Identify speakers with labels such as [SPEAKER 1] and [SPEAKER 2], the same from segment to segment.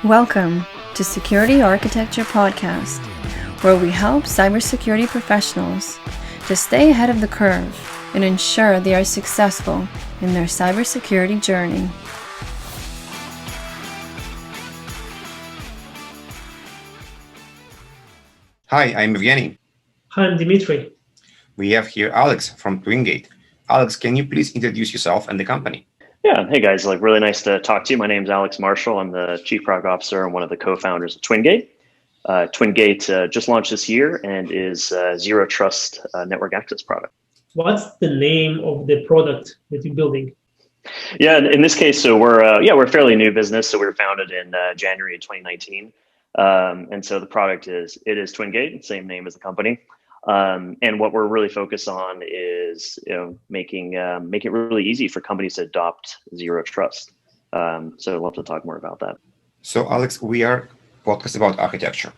[SPEAKER 1] Welcome to Security Architecture Podcast, where we help cybersecurity professionals to stay ahead of the curve and ensure they are successful in their cybersecurity journey.
[SPEAKER 2] Hi, I'm Evgeny.
[SPEAKER 3] Hi, I'm Dimitri.
[SPEAKER 2] We have here Alex from Twingate. Alex, can you please introduce yourself and the company?
[SPEAKER 4] Yeah, hey guys, really nice to talk to you. My name is Alex Marshall. I'm the Chief Product Officer and one of the co-founders of Twingate. Twingate just launched this year and is a zero trust network access product.
[SPEAKER 3] What's the name of the product that you're building?
[SPEAKER 4] Yeah, in this case, so we're a fairly new business. So we were founded in January of 2019, and so the product is Twingate, same name as the company. And what we're really focused on is make it really easy for companies to adopt zero trust. So I'd love to talk more about that.
[SPEAKER 2] So Alex, we are podcast about architecture,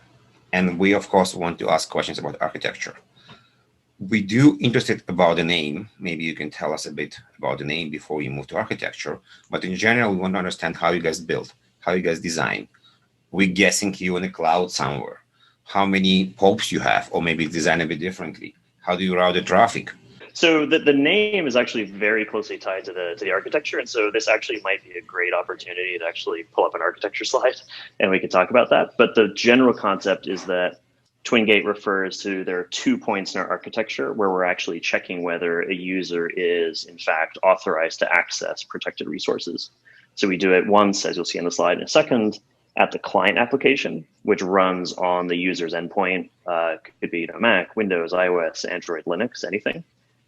[SPEAKER 2] and we of course want to ask questions about architecture. We do interested about the name. Maybe you can tell us a bit about the name before we move to architecture. But in general, we want to understand how you guys build, how you guys design. We're guessing you in a cloud somewhere. How many popes you have, or maybe design a bit differently. How do you route the traffic?
[SPEAKER 4] So the name is actually very closely tied to the architecture. And so this actually might be a great opportunity to actually pull up an architecture slide and we can talk about that. But the general concept is that Twingate refers to there are 2 points in our architecture where we're actually checking whether a user is in fact authorized to access protected resources. So we do it once, as you'll see on the slide in a second, at the client application, which runs on the user's endpoint. Could be Mac, Windows, iOS, Android, Linux, anything.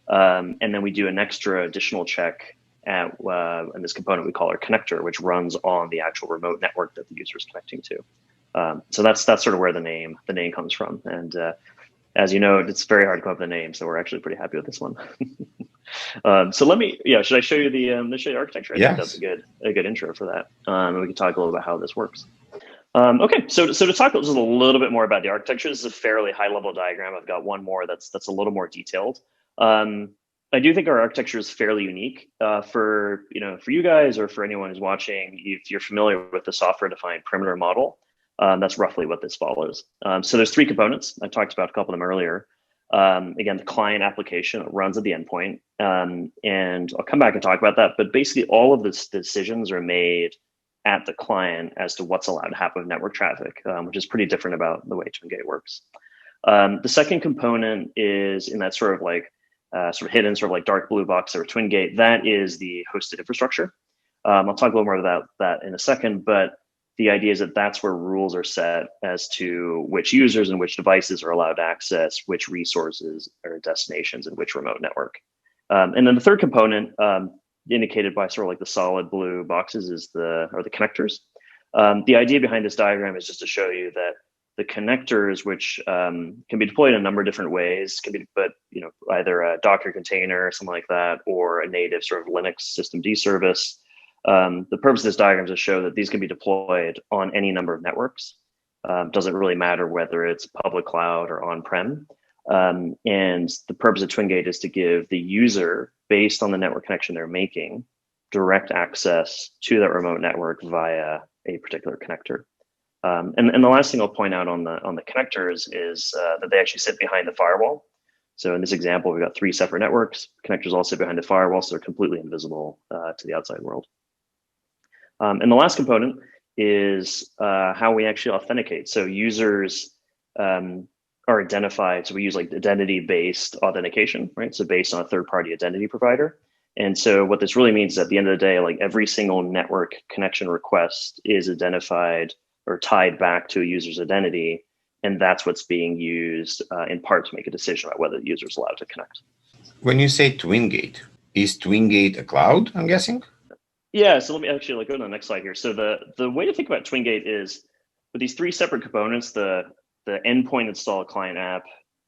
[SPEAKER 4] And then we do an extra additional check at in this component we call our connector, which runs on the actual remote network that the user is connecting to. So that's sort of where the name comes from. And as you know, it's very hard to come up with a name, so we're actually pretty happy with this one. So should I show you the architecture? I think that's a good intro for that. And we can talk a little about how this works. Okay, so to talk just a little bit more about the architecture, this is a fairly high level diagram. I've got one more that's a little more detailed. I do think our architecture is fairly unique for you guys or for anyone who's watching. If you're familiar with the software defined perimeter model, that's roughly what this follows. So there's 3 components. I talked about a couple of them earlier. Again, the client application that runs at the endpoint, and I'll come back and talk about that. But basically, all of the decisions are made at the client as to what's allowed to happen with network traffic, which is pretty different about the way Twingate works. The second component is in that sort of hidden, sort of like dark blue box or Twingate. That is the hosted infrastructure. I'll talk a little more about that in a second, but the idea is that that's where rules are set as to which users and which devices are allowed to access which resources or destinations and which remote network. And then the third component, indicated by sort of like the solid blue boxes, is the connectors. The idea behind this diagram is just to show you that the connectors, which can be deployed in a number of different ways, can be either a Docker container, something like that, or a native sort of Linux systemd service. The purpose of this diagram is to show that these can be deployed on any number of networks. Doesn't really matter whether it's public cloud or on-prem. And the purpose of Twingate is to give the user, based on the network connection they're making, direct access to that remote network via a particular connector. And the last thing I'll point out on the connectors is that they actually sit behind the firewall. So in this example, we've got 3 separate networks. Connectors all sit behind the firewall, so they're completely invisible to the outside world. And the last component is how we actually authenticate. So users are identified. So we use like identity-based authentication, right? So based on a third-party identity provider. And so what this really means is at the end of the day, like every single network connection request is identified or tied back to a user's identity. And that's what's being used in part to make a decision about whether the user is allowed to connect.
[SPEAKER 2] When you say Twingate, is Twingate a cloud, I'm guessing?
[SPEAKER 4] Yeah, so let me actually go to the next slide here. So the way to think about Twingate is with these 3 separate components, the endpoint install client app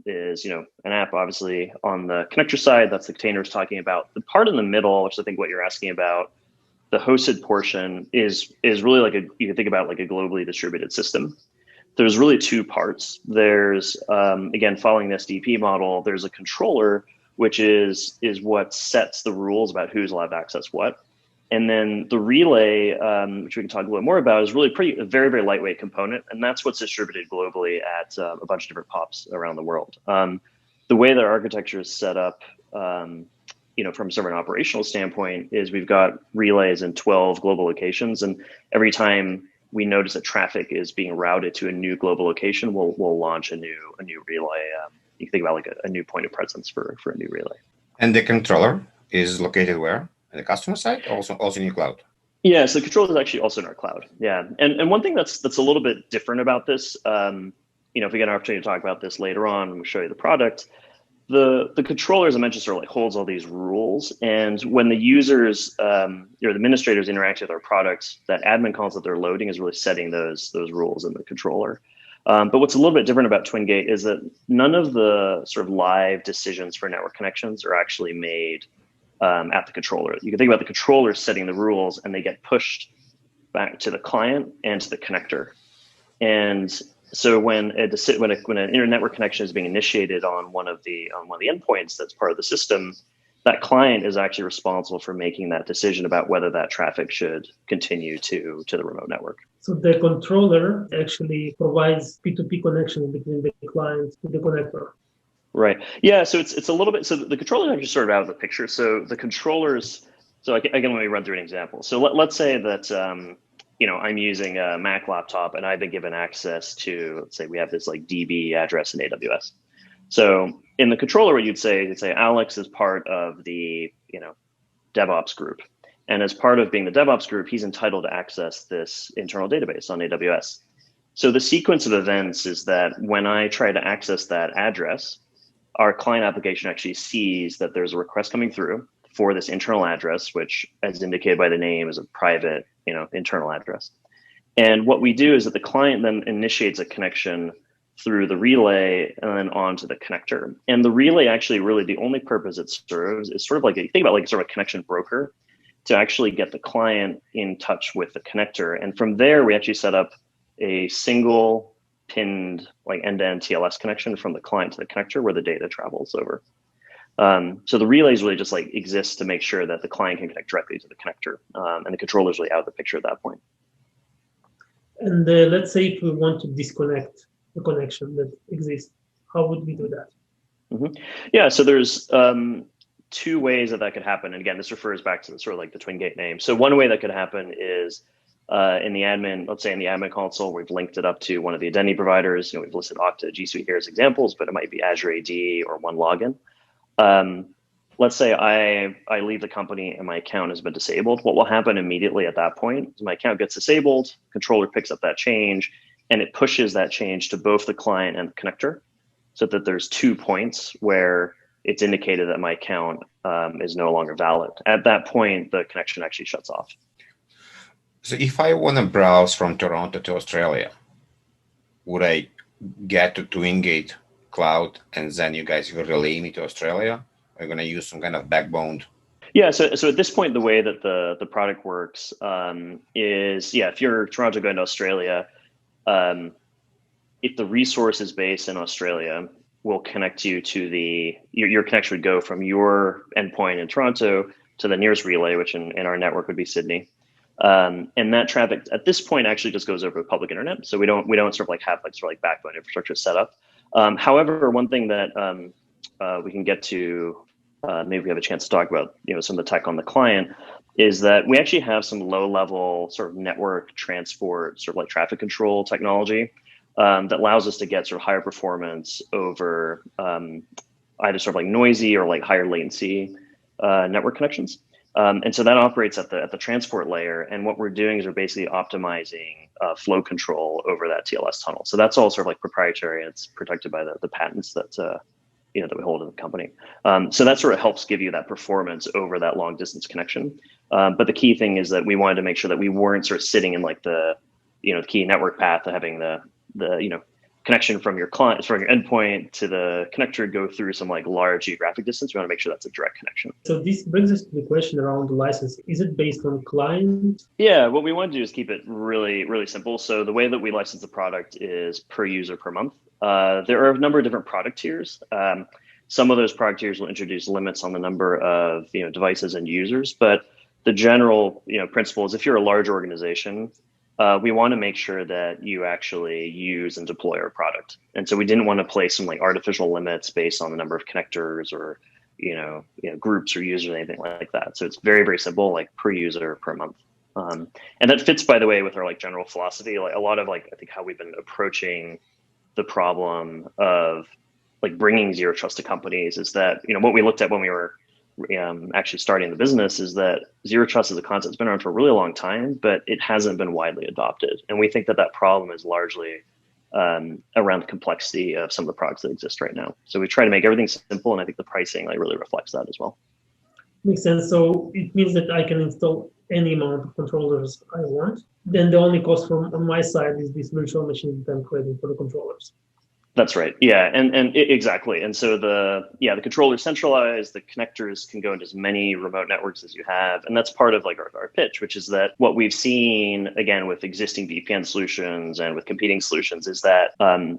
[SPEAKER 4] is, an app obviously on the connector side. That's the container is talking about. The part in the middle, which I think what you're asking about, the hosted portion is really you can think about like a globally distributed system. There's really 2 parts. There's, again, following the SDP model, there's a controller, which is what sets the rules about who's allowed to access what. And then the relay, which we can talk a little more about, is really a very, very lightweight component. And that's what's distributed globally at a bunch of different POPs around the world. The way that our architecture is set up, from sort of an operational standpoint, is we've got relays in 12 global locations. And every time we notice that traffic is being routed to a new global location, we'll launch a new relay. You can think about like a new point of presence for a new relay.
[SPEAKER 2] And the controller is located where? The customer side, also in your cloud?
[SPEAKER 4] Yeah, so the controller is actually also in our cloud. Yeah, and one thing that's a little bit different about this, if we get an opportunity to talk about this later on, we'll show you the product. The controller, as I mentioned, sort of like holds all these rules, and when the users or the administrators interact with our products, that admin console that they're loading is really setting those rules in the controller. But what's a little bit different about Twingate is that none of the sort of live decisions for network connections are actually made at the controller. You can think about the controller setting the rules, and they get pushed back to the client and to the connector. And so when an internet network connection is being initiated on one of the endpoints that's part of the system, that client is actually responsible for making that decision about whether that traffic should continue to the remote network.
[SPEAKER 3] So the controller actually provides P2P connection between the client and the connector.
[SPEAKER 4] Right. Yeah. So it's a little bit. So the controller is actually sort of out of the picture. So the controllers. So again, let me run through an example. So let's say that I'm using a Mac laptop and I've been given access to, let's say we have this like DB address in AWS. So in the controller, what you'd say Alex is part of the DevOps group, and as part of being the DevOps group, he's entitled to access this internal database on AWS. So the sequence of events is that when I try to access that address, our client application actually sees that there's a request coming through for this internal address, which, as indicated by the name, is a private, internal address. And what we do is that the client then initiates a connection through the relay and then onto the connector. And the relay actually really the only purpose it serves is sort of like think about like sort of a connection broker to actually get the client in touch with the connector. And from there, we actually set up a single pinned like end-to-end TLS connection from the client to the connector where the data travels over. So the relays really just like exist to make sure that the client can connect directly to the connector, and the controller is really out of the picture at that point.
[SPEAKER 3] And let's say if we want to disconnect the connection that exists, how would we do that?
[SPEAKER 4] Mm-hmm. Yeah, so there's two ways that could happen. And again, this refers back to the sort of like the Twingate name. So one way that could happen is in the admin, let's say in the admin console, we've linked it up to one of the identity providers. We've listed Okta, G Suite here as examples, but it might be Azure AD or OneLogin. Let's say I leave the company and my account has been disabled. What will happen immediately at that point is my account gets disabled, controller picks up that change, and it pushes that change to both the client and the connector, so that there's 2 points where it's indicated that my account is no longer valid. At that point, the connection actually shuts off.
[SPEAKER 2] So if I want to browse from Toronto to Australia, would I get to Twingate Cloud and then you guys will relay me to Australia? Are you going to use some kind of backbone?
[SPEAKER 4] Yeah, so at this point, the way that the product works is, if you're Toronto going to Australia, if the resource is based in Australia, we'll connect you to your connection would go from your endpoint in Toronto to the nearest relay, which in our network would be Sydney. And that traffic at this point actually just goes over the public internet. So we don't sort of like have like sort of like backbone infrastructure set up. However, one thing that we can get to, maybe we have a chance to talk about, some of the tech on the client, is that we actually have some low-level sort of network transport, sort of like traffic control technology that allows us to get sort of higher performance over either sort of like noisy or like higher latency network connections. And so that operates at the transport layer. And what we're doing is we're basically optimizing flow control over that TLS tunnel. So that's all sort of like proprietary, and it's protected by the patents that that we hold in the company. So that sort of helps give you that performance over that long distance connection. But the key thing is that we wanted to make sure that we weren't sort of sitting in like the key network path of having the connection from your client, from your endpoint to the connector go through some like large geographic distance. We want to make sure that's a direct connection.
[SPEAKER 3] So this brings us to the question around the license. Is it based on client?
[SPEAKER 4] Yeah, what we want to do is keep it really, really simple. So the way that we license the product is per user per month. There are a number of different product tiers. Some of those product tiers will introduce limits on the number of devices and users, but the general principle is if you're a large organization, we want to make sure that you actually use and deploy our product. And so we didn't want to place some like artificial limits based on the number of connectors or groups or users or anything like that. So it's very, very simple, like per user per month. And that fits, by the way, with our like general philosophy. Like a lot of like I think how we've been approaching the problem of like bringing zero trust to companies is that what we looked at when we were actually starting the business is that zero trust as a concept has been around for a really long time, but it hasn't been widely adopted. And we think that that problem is largely around the complexity of some of the products that exist right now. So we try to make everything simple, and I think the pricing like really reflects that as well.
[SPEAKER 3] Makes sense. So it means that I can install any amount of controllers I want. Then the only cost from on my side is this virtual machine that I'm creating for the controllers.
[SPEAKER 4] That's right. Yeah, exactly. And so the controller is centralized. The connectors can go into as many remote networks as you have, and that's part of like our pitch, which is that what we've seen again with existing VPN solutions and with competing solutions is that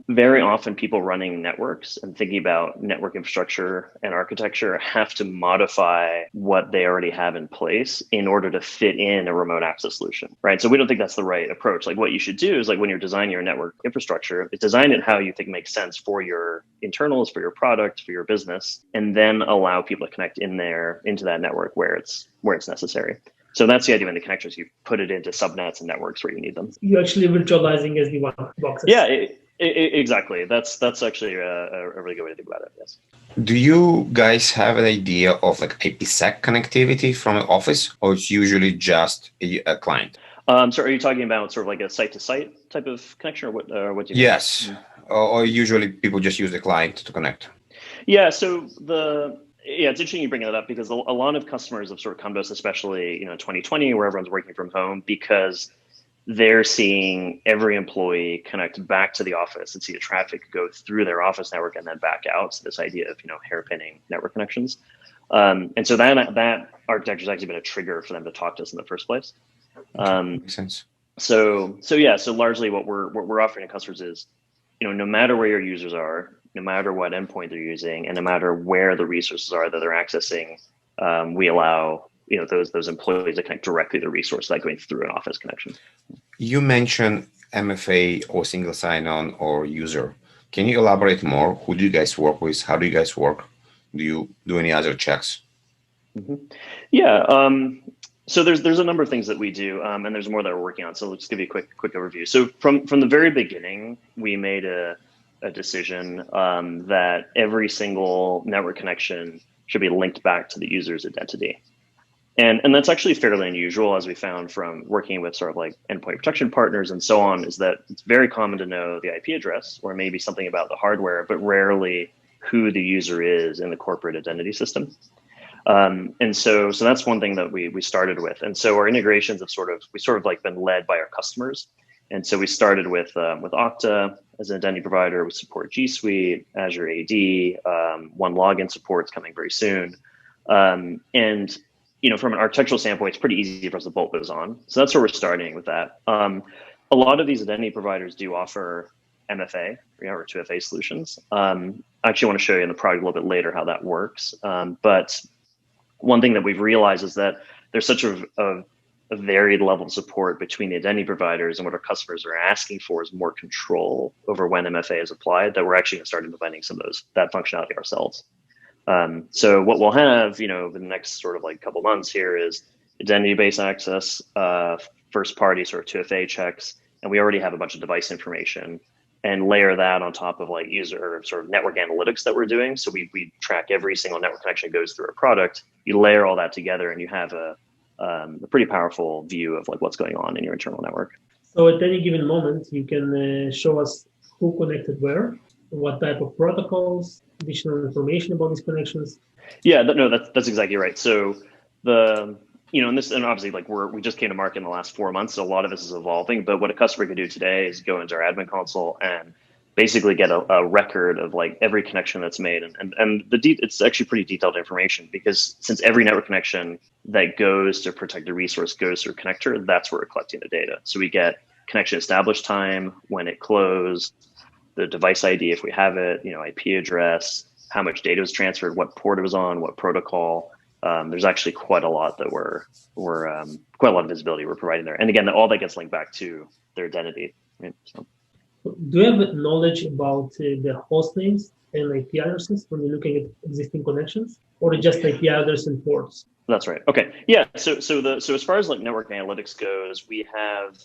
[SPEAKER 4] very often people running networks and thinking about network infrastructure and architecture have to modify what they already have in place in order to fit in a remote access solution, right? So we don't think that's the right approach. Like what you should do is like when you're designing your network infrastructure, design it how you think makes sense for your internals, for your product, for your business, and then allow people to connect into that network where it's necessary. So that's the idea in the connectors. You put it into subnets and networks where you need them.
[SPEAKER 3] You're actually virtualizing SD-WAN boxes.
[SPEAKER 4] Yeah, exactly. That's actually a really good way to think about it. Yes.
[SPEAKER 2] Do you guys have an idea of like IPsec connectivity from an office, or it's usually just a client?
[SPEAKER 4] So are you talking about sort of like a site-to-site type of connection, or what do you mean?
[SPEAKER 2] Yes. Or usually people just use the client to connect?
[SPEAKER 4] Yeah, so it's interesting you bring that up because a lot of customers have sort of come to us, especially 2020, where everyone's working from home, because they're seeing every employee connect back to the office and see the traffic go through their office network and then back out. So this idea of hairpinning network connections, and so that architecture has actually been a trigger for them to talk to us in the first place.
[SPEAKER 2] Makes sense.
[SPEAKER 4] So largely what we're offering to customers is, no matter where your users are, no matter what endpoint they're using, and no matter where the resources are that they're accessing, we allow those employees to connect directly to the resource without going through an office connection.
[SPEAKER 2] You mentioned MFA or single sign-on or user. Can you elaborate more? Who do you guys work with? How do you guys work? Do you do any other checks?
[SPEAKER 4] Mm-hmm. Yeah. So there's a number of things that we do, and there's more that we're working on. So let's give you a quick overview. So from the very beginning, we made a decision that every single network connection should be linked back to the user's identity. And that's actually fairly unusual, as we found from working with sort of like endpoint protection partners and so on, is that it's very common to know the IP address or maybe something about the hardware, but rarely who the user is in the corporate identity system. And so that's one thing that we started with. And so our integrations have sort of like been led by our customers. And so we started with Okta as an identity provider. We support G Suite, Azure AD, One Login support's coming very soon. And from an architectural standpoint, it's pretty easy for us to bolt those on. So that's where we're starting with that. A lot of these identity providers do offer MFA or 2FA solutions. I actually want to show you in the product a little bit later how that works. But one thing that we've realized is that there's such a varied level of support between the identity providers, and what our customers are asking for is more control over when MFA is applied, that we're actually going to start implementing some of that functionality ourselves. So what we'll have, the next sort of like couple months here is identity-based access, first-party sort of 2FA checks, and we already have a bunch of device information, and layer that on top of like user sort of network analytics that we're doing. So we track every single network connection that goes through a product. You layer all that together, and you have a pretty powerful view of like what's going on in your internal network.
[SPEAKER 3] So at any given moment, you can show us who connected where, what type of protocols, additional information about these connections.
[SPEAKER 4] Yeah, that's exactly right. So and obviously like we just came to market in the last 4 months, so a lot of this is evolving. But what a customer can do today is go into our admin console and basically get a record of like every connection that's made, and it's actually pretty detailed information, because since every network connection that goes to protect the resource goes through a connector, that's where we're collecting the data. So we get connection establish time, when it closed, the device ID if we have it, IP address, how much data was transferred, what port it was on, what protocol. there's actually quite a lot that we're quite a lot of visibility we're providing there. And again, all that gets linked back to their identity. Right? So.
[SPEAKER 3] Do you have knowledge about the host names and IP addresses when you're looking at existing connections, or just IP address and ports?
[SPEAKER 4] That's right. Okay. Yeah. So as far as like network analytics goes, we have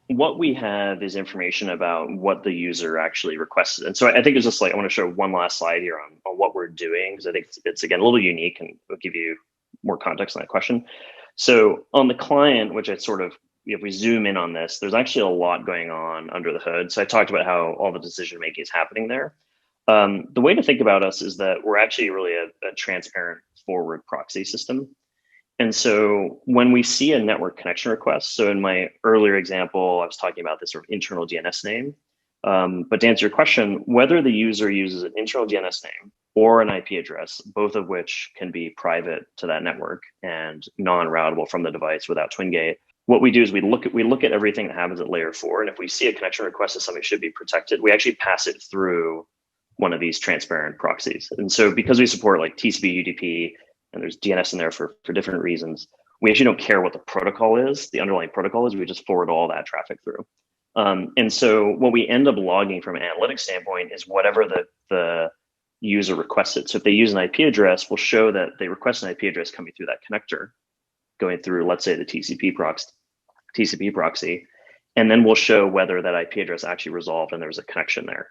[SPEAKER 4] what we have is information about what the user actually requested. And so I think it's just like I want to show one last slide here on what we're doing, because I think it's again a little unique and will give you more context on that question. So on the client, which I sort of, if we zoom in on this, there's actually a lot going on under the hood. So I talked about how all the decision making is happening there. The way to think about us is that we're actually really a transparent forward proxy system. And so when we see a network connection request, so in my earlier example, I was talking about this sort of internal DNS name. But to answer your question, whether the user uses an internal DNS name or an IP address, both of which can be private to that network and non-routable from the device without Twingate, what we do is we look at everything that happens at layer 4. And if we see a connection request that something should be protected, we actually pass it through one of these transparent proxies. And so because we support like TCP, UDP, and there's DNS in there for different reasons, we actually don't care what the protocol is, the underlying protocol is, we just forward all that traffic through. And so what we end up logging from an analytics standpoint is whatever the user requested. So if they use an IP address, we'll show that they request an IP address coming through that connector, going through, let's say, the TCP proxy, and then we'll show whether that IP address actually resolved and there's a connection there.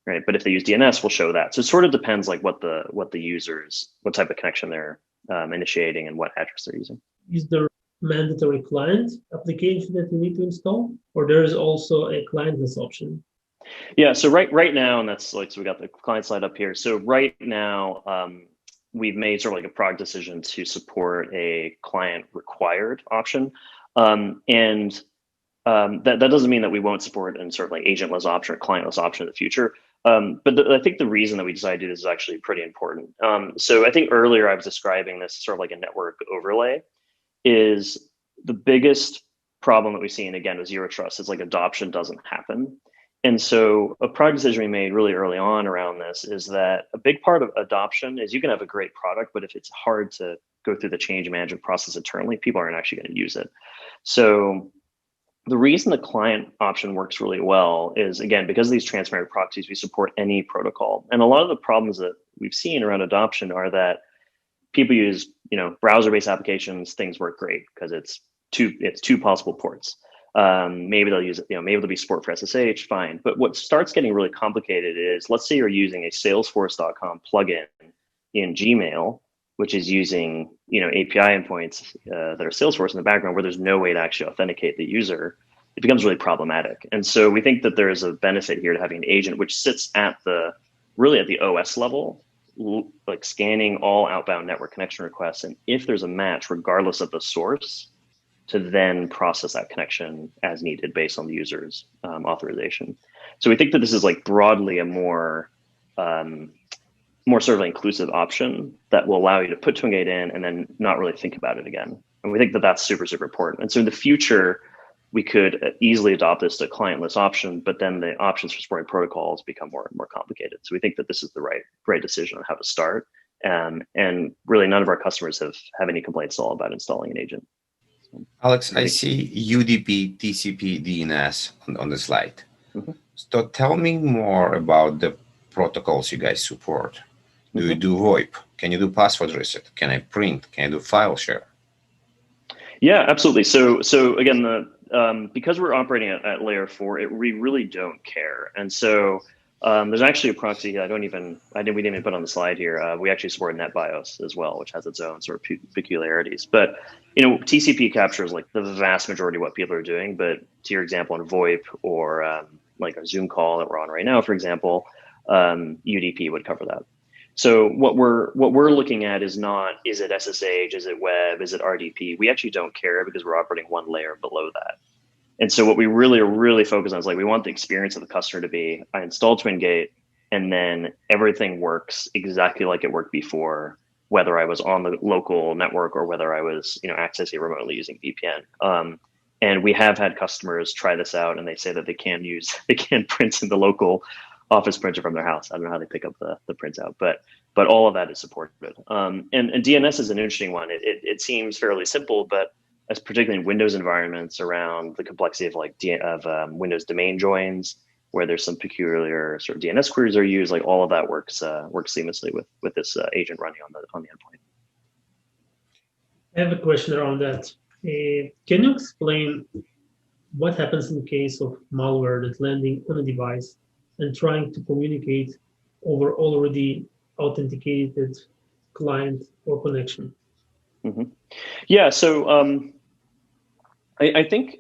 [SPEAKER 4] Right, but if they use DNS, we'll show that. So it sort of depends like what the users, what type of connection they're initiating and what address they're using.
[SPEAKER 3] Is there mandatory client application that you need to install, or there is also a clientless option?
[SPEAKER 4] Yeah, so right now, and that's like, so we got the client slide up here. So right now, we've made sort of like a product decision to support a client required option, and that doesn't mean that we won't support an sort of like agentless option or clientless option in the future. But I think the reason that we decided to do this is actually pretty important. So I think earlier I was describing this sort of like a network overlay. Is the biggest problem that we see, and again with zero trust, is like adoption doesn't happen. And so a product decision we made really early on around this is that a big part of adoption is you can have a great product, but if it's hard to go through the change management process internally, people aren't actually going to use it. So the reason the client option works really well is, again, because of these transparent proxies, we support any protocol. And a lot of the problems that we've seen around adoption are that people use, browser-based applications, things work great because it's two possible ports. Maybe they'll use, maybe there'll be support for SSH, fine. But what starts getting really complicated is, let's say you're using a Salesforce.com plugin in Gmail, which is using API endpoints that are Salesforce in the background, where there's no way to actually authenticate the user. It becomes really problematic. And so we think that there's a benefit here to having an agent which sits at the OS level, like scanning all outbound network connection requests, and if there's a match, regardless of the source, to then process that connection as needed based on the user's authorization. So we think that this is like broadly a more sort of inclusive option that will allow you to put Twingate in and then not really think about it again. And we think that that's super, super important. And so in the future, we could easily adopt this to clientless option, but then the options for supporting protocols become more and more complicated. So we think that this is the right decision on how to start. And really none of our customers have any complaints at all about installing an agent. So,
[SPEAKER 2] Alex, I see UDP, TCP, DNS on the slide. Mm-hmm. So tell me more about the protocols you guys support. Do you do VoIP? Can you do password reset? Can I print? Can I do file share?
[SPEAKER 4] Yeah, absolutely. So again, because we're operating at layer 4, we really don't care. And so there's actually a proxy we didn't even put on the slide here. We actually support NetBIOS as well, which has its own sort of peculiarities. But TCP captures like the vast majority of what people are doing. But to your example on VoIP or like our Zoom call that we're on right now, for example, UDP would cover that. So what we're looking at is not, is it SSH, is it web, is it RDP? We actually don't care because we're operating one layer below that. And so what we really focus on is like, we want the experience of the customer to be, I installed Twingate and then everything works exactly like it worked before, whether I was on the local network or whether I was, accessing remotely using VPN. And we have had customers try this out and they say that they can print in the local office printer from their house. I don't know how they pick up the printout, but all of that is supported. And DNS is an interesting one. It seems fairly simple, but as particularly in Windows environments around the complexity of like Windows domain joins, where there's some peculiar sort of DNS queries are used, like all of that works seamlessly with this agent running on the endpoint.
[SPEAKER 3] I have a question around that. Can you explain what happens in case of malware that's landing on a device and trying to communicate over already authenticated client or connection?
[SPEAKER 4] Mm-hmm. Yeah, so I think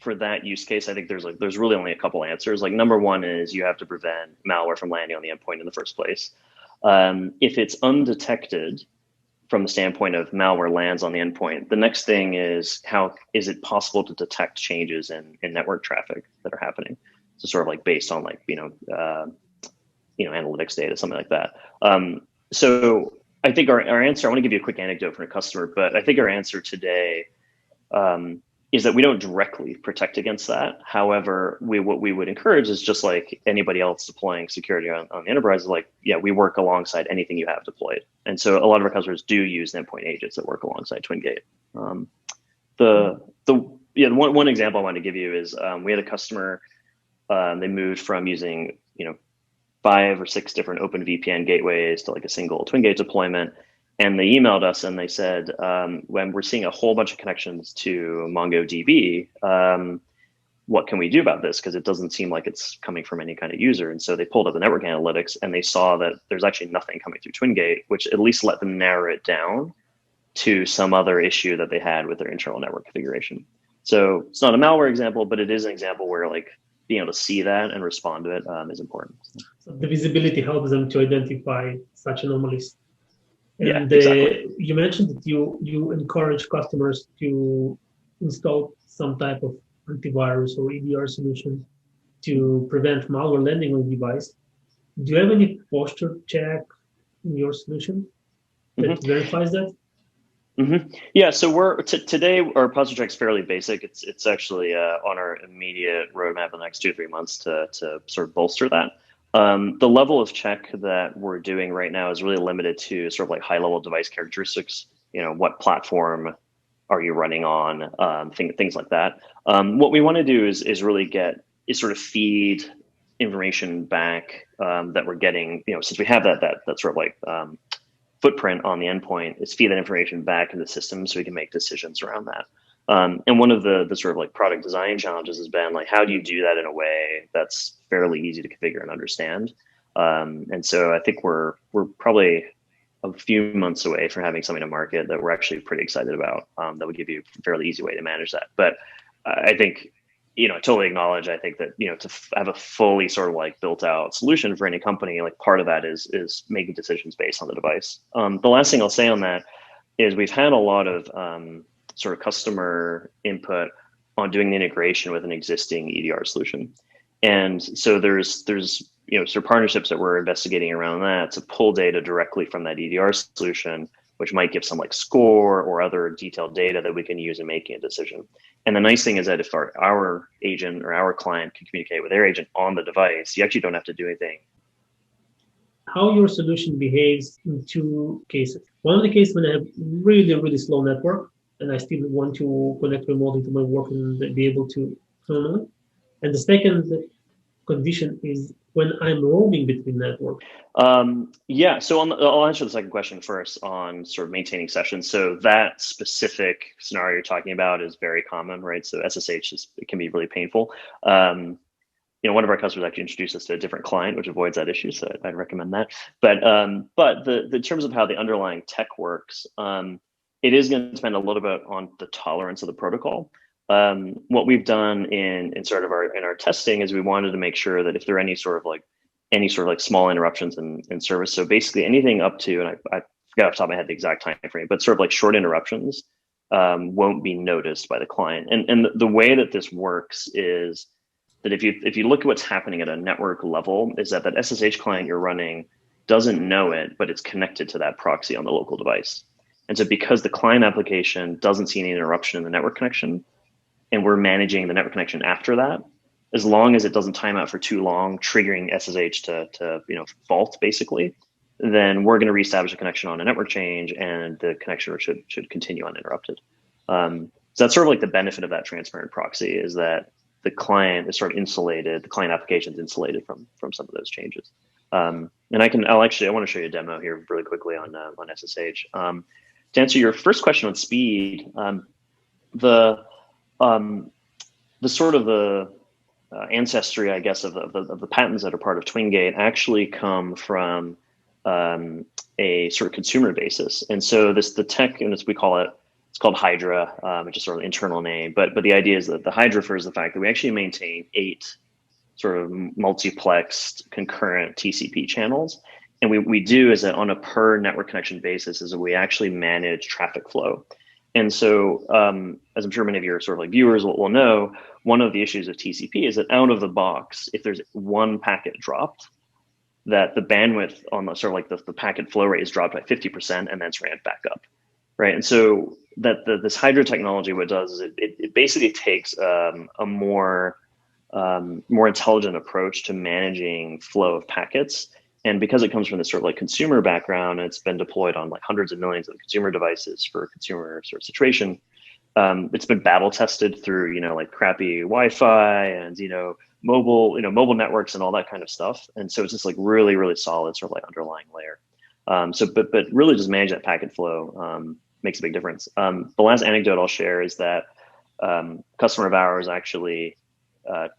[SPEAKER 4] for that use case, I think there's really only a couple answers. Like number one is you have to prevent malware from landing on the endpoint in the first place. If it's undetected from the standpoint of malware lands on the endpoint, the next thing is how is it possible to detect changes in network traffic that are happening? So sort of like based on like analytics data, something like that. So I think our answer, I want to give you a quick anecdote from a customer, but I think our answer today is that we don't directly protect against that. However, what we would encourage is just like anybody else deploying security on the enterprise, is like, yeah, we work alongside anything you have deployed. And so a lot of our customers do use endpoint agents that work alongside Twingate. One example I want to give you is we had a customer, they moved from using 5 or 6 different open VPN gateways to like a single Twingate deployment. And they emailed us and they said, when we're seeing a whole bunch of connections to MongoDB, what can we do about this? Because it doesn't seem like it's coming from any kind of user. And so they pulled up the network analytics and they saw that there's actually nothing coming through Twingate, which at least let them narrow it down to some other issue that they had with their internal network configuration. So it's not a malware example, but it is an example where like being able to see that and respond to it is important.
[SPEAKER 3] So the visibility helps them to identify such anomalies. And
[SPEAKER 4] yeah, exactly.
[SPEAKER 3] You mentioned that you encourage customers to install some type of antivirus or EDR solution to prevent malware landing on the device. Do you have any posture check in your solution that verifies that?
[SPEAKER 4] Mm-hmm. Yeah, so today our posture check is fairly basic. It's actually on our immediate roadmap in the next 2 or 3 months to sort of bolster that. The level of check that we're doing right now is really limited to sort of like high level device characteristics. What platform are you running on? Things like that. What we want to do is really sort of feed information back that we're getting. Since we have that sort of like footprint on the endpoint, is feed that information back into the system so we can make decisions around that. And one of the sort of like product design challenges has been like, how do you do that in a way that's fairly easy to configure and understand? And so I think we're probably a few months away from having something to market that we're actually pretty excited about that would give you a fairly easy way to manage that. But I think, totally acknowledge, I think that, to have a fully sort of like built out solution for any company, like part of that is making decisions based on the device. The last thing I'll say on that is we've had a lot of sort of customer input on doing the integration with an existing EDR solution. And so there's sort of partnerships that we're investigating around that to pull data directly from that EDR solution, which might give some like score or other detailed data that we can use in making a decision. And the nice thing is that if our agent or our client can communicate with their agent on the device, you actually don't have to do anything.
[SPEAKER 3] How your solution behaves in 2 cases. One of the cases when I have really, really slow network, and I still want to connect remotely to my work and be able to normally. And the second condition is when I'm roaming between networks.
[SPEAKER 4] Yeah, so I'll answer the second question first on sort of maintaining sessions. So that specific scenario you're talking about is very common, right? So SSH it can be really painful. One of our customers actually introduced us to a different client, which avoids that issue. So I'd recommend that. But the terms of how the underlying tech works, it is going to depend a little bit on the tolerance of the protocol. What we've done in our testing is we wanted to make sure that if there are any sort of like small interruptions in service, so basically anything up to, and I forgot off the top of my head the exact time frame, but sort of like short interruptions won't be noticed by the client. And the way that this works is that if you look at what's happening at a network level, is that SSH client you're running doesn't know it, but it's connected to that proxy on the local device. And so because the client application doesn't see any interruption in the network connection, and we're managing the network connection after that, as long as it doesn't time out for too long, triggering SSH to fault basically, then we're going to reestablish a connection on a network change, and the connection should continue uninterrupted. So that's sort of like the benefit of that transparent proxy, is that the client is sort of insulated, the client application is insulated from some of those changes. And I want to show you a demo here really quickly on SSH. To answer your first question on speed, the sort of the ancestry, I guess, of the patents that are part of Twingate actually come from a sort of consumer basis. And so the tech, and we call it, it's called Hydra, which is sort of an internal name. But the idea is that the Hydra refers to the fact that we actually maintain 8 sort of multiplexed concurrent TCP channels. And we do is that on a per network connection basis is that we actually manage traffic flow. And so, as I'm sure many of your sort of like viewers will know, one of the issues of TCP is that out of the box, if there's one packet dropped, that the bandwidth on the sort of like the packet flow rate is dropped by 50%, and then it's ramped back up, right? And so this Hydra technology, what it does is it basically takes a more intelligent approach to managing flow of packets. And because it comes from this sort of like consumer background, it's been deployed on like hundreds of millions of consumer devices for consumer sort of situation. It's been battle tested through, like crappy Wi-Fi and, mobile networks and all that kind of stuff. And so it's just like really, really solid sort of like underlying layer. But really just manage that packet flow makes a big difference. The last anecdote I'll share is that customer of ours actually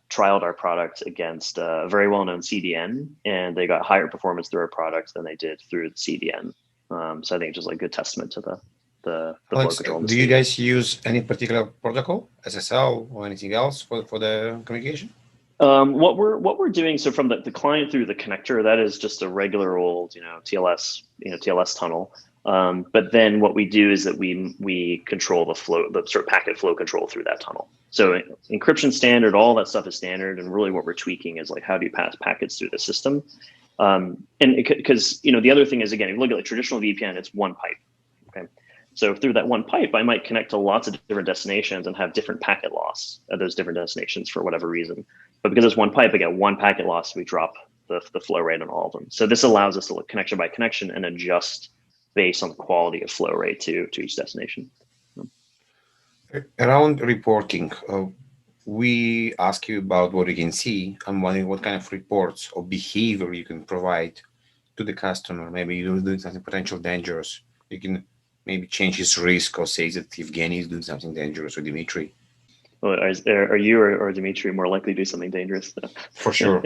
[SPEAKER 4] trialed our product against a very well-known CDN, and they got higher performance through our products than they did through the CDN. So I think it's just like a good testament to the flow control.
[SPEAKER 2] Do you guys use any particular protocol, SSL or anything else for the communication?
[SPEAKER 4] What we're doing, so from the client through the connector, that is just a regular old TLS tunnel. But then what we do is that we control the flow, the sort of packet flow control through that tunnel. So encryption standard, all that stuff is standard, and really what we're tweaking is like, how do you pass packets through the system? And because the other thing is, again, if you look at like traditional VPN, it's one pipe. Okay, so through that one pipe, I might connect to lots of different destinations and have different packet loss at those different destinations for whatever reason. But because it's one pipe, I get one packet loss, we drop the flow rate on all of them. So this allows us to look connection by connection and adjust based on the quality of flow rate to each destination.
[SPEAKER 2] Around reporting, we ask you about what you can see. I'm wondering what kind of reports or behavior you can provide to the customer. Maybe you're doing something potential dangerous. You can maybe change his risk, or say that Evgeny is doing something dangerous, or Dimitri.
[SPEAKER 4] Well, are you or Dimitri more likely to do something dangerous?
[SPEAKER 2] For sure.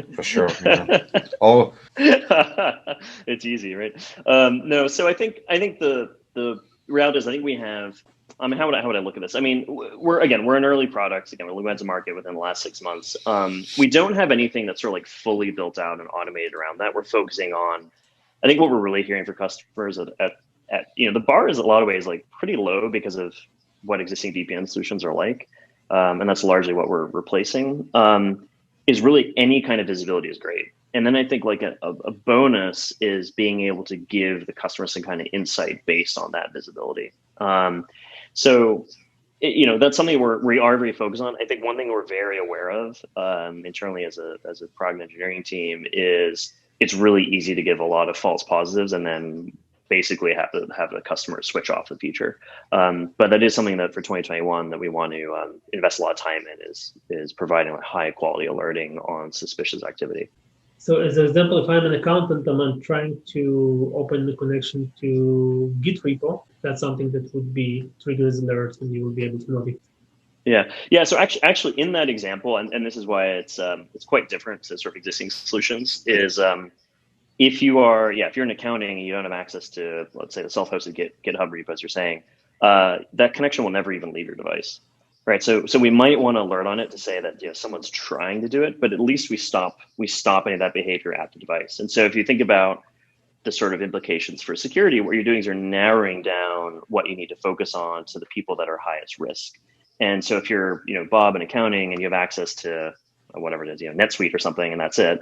[SPEAKER 2] Yeah. Oh,
[SPEAKER 4] it's easy, right? No, so I think the reality is, I think we have. I mean, how would I look at this? I mean, we're an early product. Again, we went to market within the last 6 months. We don't have anything that's sort of like fully built out and automated around that. We're focusing on, I think what we're really hearing for customers at the bar is a lot of ways like pretty low because of what existing VPN solutions are like. And that's largely what we're replacing, is really any kind of visibility is great. And then I think like a bonus is being able to give the customer some kind of insight based on that visibility. So, that's something we are very focused on. I think one thing we're very aware of internally as a product engineering team is it's really easy to give a lot of false positives and then basically have the customer switch off the feature. But that is something that for 2021 that we want to invest a lot of time in is providing high quality alerting on suspicious activity.
[SPEAKER 3] So as an example, if I'm an accountant and I'm trying to open the connection to Git repo, that's something that would be triggers alerts and you will be able to notice.
[SPEAKER 4] Yeah. So actually in that example, and this is why it's quite different to sort of existing solutions, is if you're in accounting and you don't have access to, let's say, the self-hosted GitHub repo, as you're saying, that connection will never even leave your device, right? So we might want to alert on it to say that someone's trying to do it, but at least we stop any of that behavior at the device. And so if you think about the sort of implications for security, what you're doing is you're narrowing down what you need to focus on to the people that are highest risk. And so if you're Bob in accounting and you have access to whatever it is, NetSuite or something, and that's it,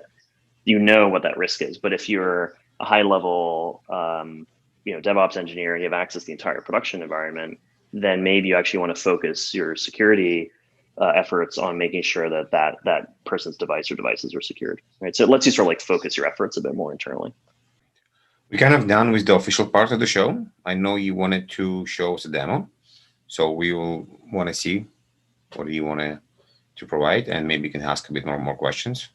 [SPEAKER 4] what that risk is. But if you're a high level, DevOps engineer and you have access to the entire production environment, then maybe you actually want to focus your security efforts on making sure that person's device or devices are secured, right? So it lets you sort of like focus your efforts a bit more internally.
[SPEAKER 2] We're kind of done with the official part of the show. I know you wanted to show us a demo, so we will want to see what do you want to provide, and maybe you can ask a bit more questions.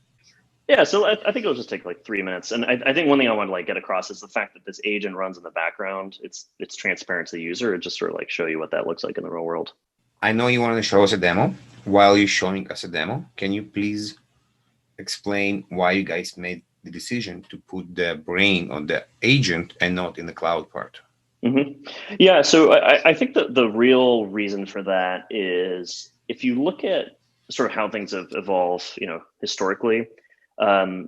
[SPEAKER 4] Yeah, so I think it'll just take like 3 minutes. And I think one thing I want to like get across is the fact that this agent runs in the background. It's transparent to the user. It just sort of like show you what that looks like in the real world.
[SPEAKER 2] I know you wanted to show us a demo. While you're showing us a demo, can you please explain why you guys made the decision to put the brain on the agent and not in the cloud part?
[SPEAKER 4] Mm-hmm. Yeah, so I think that the real reason for that is if you look at sort of how things have evolved, historically,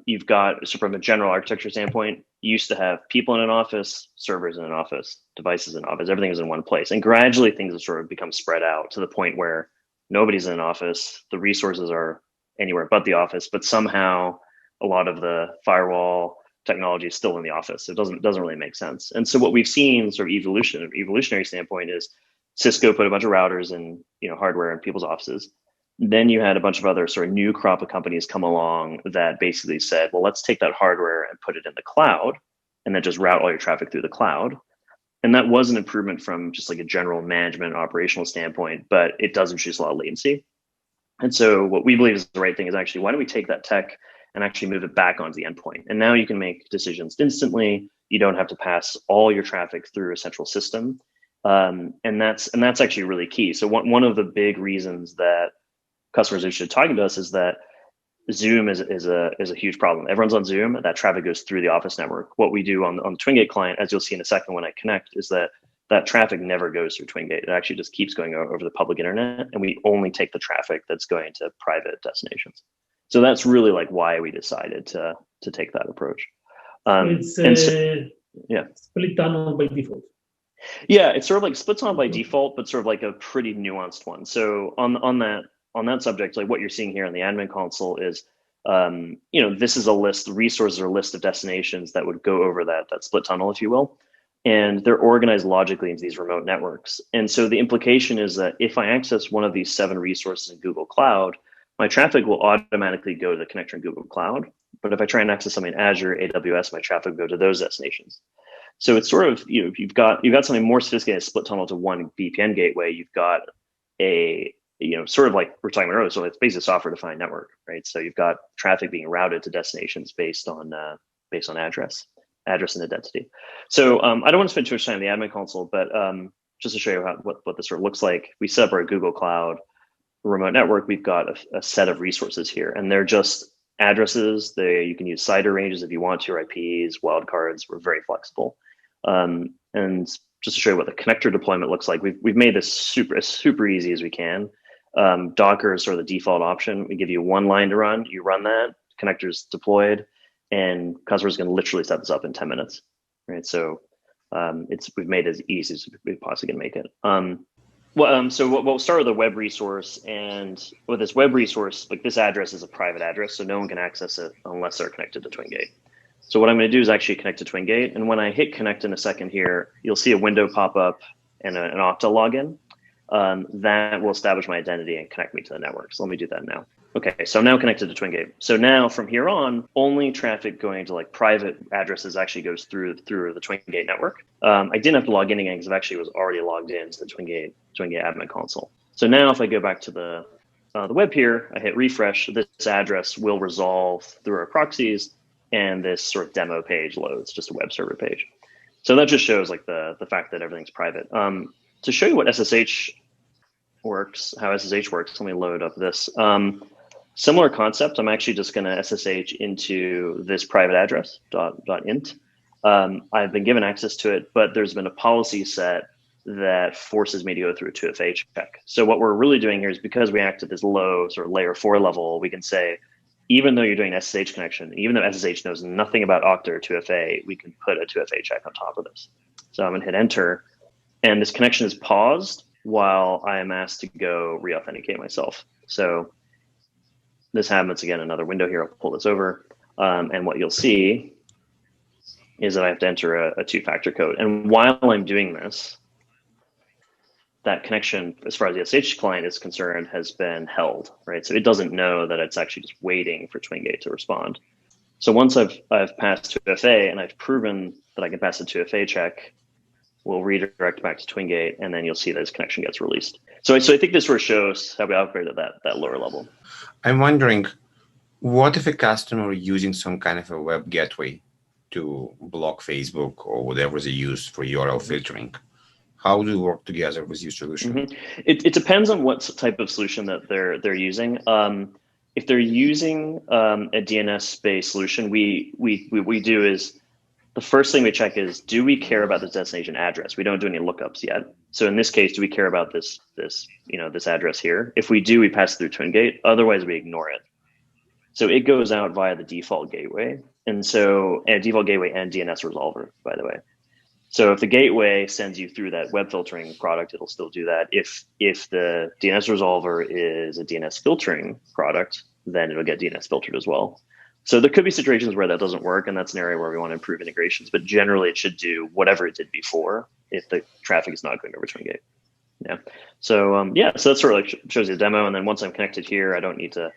[SPEAKER 4] you've got, so from a general architecture standpoint, you used to have people in an office, servers in an office, devices in an office, everything is in one place. And gradually things have sort of become spread out to the point where nobody's in an office, the resources are anywhere but the office, but somehow a lot of the firewall technology is still in the office. It doesn't really make sense. And so what we've seen sort of evolutionary standpoint is Cisco put a bunch of routers and hardware in people's offices. Then you had a bunch of other sort of new crop of companies come along that basically said, well, let's take that hardware and put it in the cloud and then just route all your traffic through the cloud. And that was an improvement from just like a general management operational standpoint, but it does introduce a lot of latency. And so what we believe is the right thing is actually, why don't we take that tech and actually move it back onto the endpoint? And now you can make decisions instantly. You don't have to pass all your traffic through a central system. And that's actually really key. So one of the big reasons that customers who should talking to us is that Zoom is a huge problem. Everyone's on Zoom, that traffic goes through the office network. What we do on the Twingate client, as you'll see in a second when I connect, is that traffic never goes through Twingate. It actually just keeps going over the public internet, and we only take the traffic that's going to private destinations. So that's really like why we decided to take that approach.
[SPEAKER 3] Split tunnel by default.
[SPEAKER 4] Yeah, it's sort of like splits on by default, but sort of like a pretty nuanced one. So on that subject, like what you're seeing here in the admin console is, this is a list, the resources are a list of destinations that would go over that split tunnel, if you will. And they're organized logically into these remote networks. And so the implication is that if I access one of these 7 resources in Google Cloud, my traffic will automatically go to the connector in Google Cloud. But if I try and access something in Azure, AWS, my traffic will go to those destinations. So it's sort of, you've got something more sophisticated, split tunnel to one VPN gateway. You've got a, sort of like we're talking about earlier. So it's basically a software-defined network, right? So you've got traffic being routed to destinations based on address and identity. So I don't want to spend too much time in the admin console, but just to show you what this sort of looks like, we set up our Google Cloud remote network. We've got a set of resources here, and they're just addresses. You can use CIDR ranges if you want to, or IPs, wildcards. We're very flexible. And just to show you what the connector deployment looks like, we've made this super easy as we can. Docker is sort of the default option. We give you one line to run. You run that, connector's deployed, and customers can literally set this up in 10 minutes, right? So we've made it as easy as we possibly can make it. So we'll start with a web resource, and with this web resource, like this address is a private address, so no one can access it unless they're connected to Twingate. So what I'm going to do is actually connect to Twingate, and when I hit connect in a second here, you'll see a window pop up and an Okta login. That will establish my identity and connect me to the network. So let me do that now. Okay, so I'm now connected to Twingate. So now from here on, only traffic going to like private addresses actually goes through the Twingate network. I didn't have to log in again because I actually was already logged into the Twingate admin console. So now if I go back to the web here, I hit refresh, this address will resolve through our proxies, and this sort of demo page loads, just a web server page. So that just shows like the fact that everything's private. To show you what SSH works, how SSH works, let me load up this. Similar concept, I'm actually just going to SSH into this private address, .int. I've been given access to it, but there's been a policy set that forces me to go through a 2FA check. So what we're really doing here is, because we act at this low sort of layer 4 level, we can say, even though you're doing an SSH connection, even though SSH knows nothing about Okta or 2FA, we can put a 2FA check on top of this. So I'm going to hit enter, and this connection is paused while I am asked to go re-authenticate myself. So this happens again, another window here. I'll pull this over. And what you'll see is that I have to enter a 2-factor code. And while I'm doing this, that connection, as far as the SSH client is concerned, has been held, right? So it doesn't know that it's actually just waiting for Twingate to respond. So once I've passed 2FA and I've proven that I can pass a 2FA check, we'll redirect back to Twingate, and then you'll see that his connection gets released. So I think this sort of shows how we operate at that lower level.
[SPEAKER 2] I'm wondering, what if a customer using some kind of a web gateway to block Facebook or whatever they use for URL filtering? How do you work together with your solution?
[SPEAKER 4] Mm-hmm. It depends on what type of solution that they're using. If they're using a DNS-based solution, what we do is the first thing we check is, do we care about this destination address? We don't do any lookups yet. So in this case, do we care about this address here? If we do, we pass through Twingate. Otherwise, we ignore it. So it goes out via the default gateway, and default gateway and DNS resolver, by the way. So if the gateway sends you through that web filtering product, it'll still do that. If the DNS resolver is a DNS filtering product, then it'll get DNS filtered as well. So there could be situations where that doesn't work, and that's an area where we want to improve integrations. But generally, it should do whatever it did before if the traffic is not going over Twingate. Yeah. So so that sort of like shows you the demo. And then once I'm connected here, I don't need to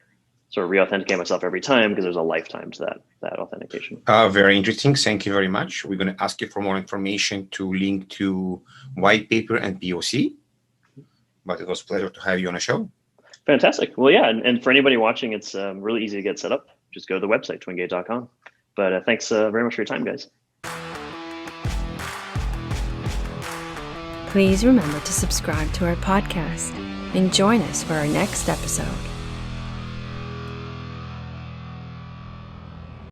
[SPEAKER 4] sort of re-authenticate myself every time because there's a lifetime to that authentication.
[SPEAKER 2] Very interesting. Thank you very much. We're going to ask you for more information to link to Whitepaper and POC. But it was a pleasure to have you on the show.
[SPEAKER 4] Fantastic. Well, yeah. And for anybody watching, it's really easy to get set up. Just go to the website, twingate.com. But thanks very much for your time, guys.
[SPEAKER 1] Please remember to subscribe to our podcast and join us for our next episode.